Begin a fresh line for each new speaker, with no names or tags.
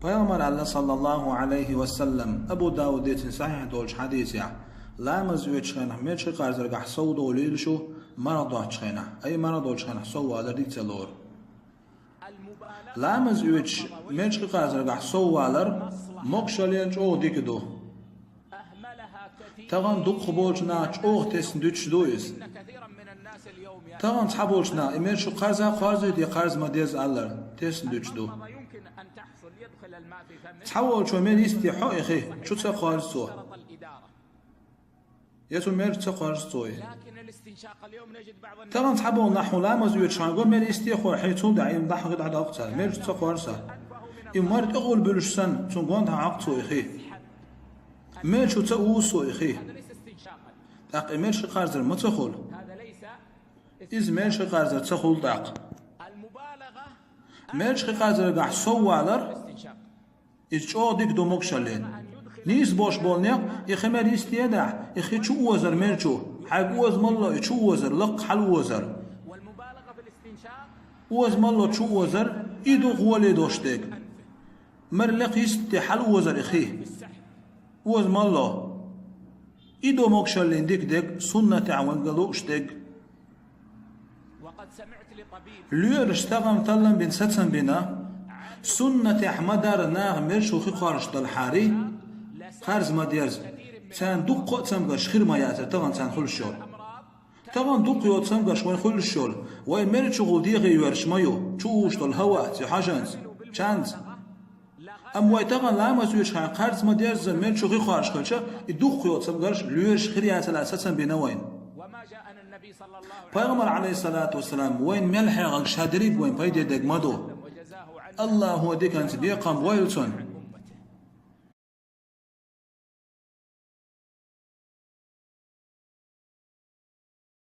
پیامبر الله صلی الله علیه و سلم ابو داود دیتن صحیح دولش حدیث یا لامز ویچخنه میچ قرزرگه سود ولیل شو مرض چخنه ای مرض چخنه سو على دیتلور لامز ویچ میچ قرزرگه سو علر مقشلین چو دیکدو تغن دو خبرنا چو تسن دوچ دویس تغن تحبولنا ایمیچ قرز دی قرز مدیز علر تسن دوچ دو تحول شو ميل يستحق إخي شو تقارن سو يسون ميل تقارن سوي طبعا تحبون نحو لا مزوج شانقول ميل يستحق حيثون دعيم ضحك قد عد أقطع ميل تقارن سا إمارة أقول بلشسن تنقون ده عقطو إخي ميل شو تقوسو إخي دق ميل شو قارزر ما تخول إز ميل شو قارزر تخول دق ميل شو قارزر قح سو علر إيش ديك دومك شلين نيس باش بالنيا يخمر يستيدع يخي شو وزر مرشو حق وز مالله شو وزر لق حل وزر وز مالله شو وزر إيدو غولي دوشتك مرلق يستي حل وزر إخي وز مالله إيدو مك شلين ديك سنة عوان قلوشتك لير اشتغم تلم بن ستن بنا سنة أحمد ناغ مرشو خي خارج الحاري خارج ما ديرز سان دق تسمقش خير ما يأتي طبعا سان خل الشول طبعا دق يوت تسمقش وين خل الشول وين مرشو غوديغي يورش مايو تشوش الهواء تي حاجانز شانز أم واي طبعا لا ما زويش خان خارج ما ديرز مرشو خي خارج خلشة دق يوت تسمقش ليرش خير يأتي الأساسا بين وين پیغمبر عليه الصلاة والسلام وين ملحق شادريب وين بايدي دق مدو الله هو ديك أنت بيقام ويلسون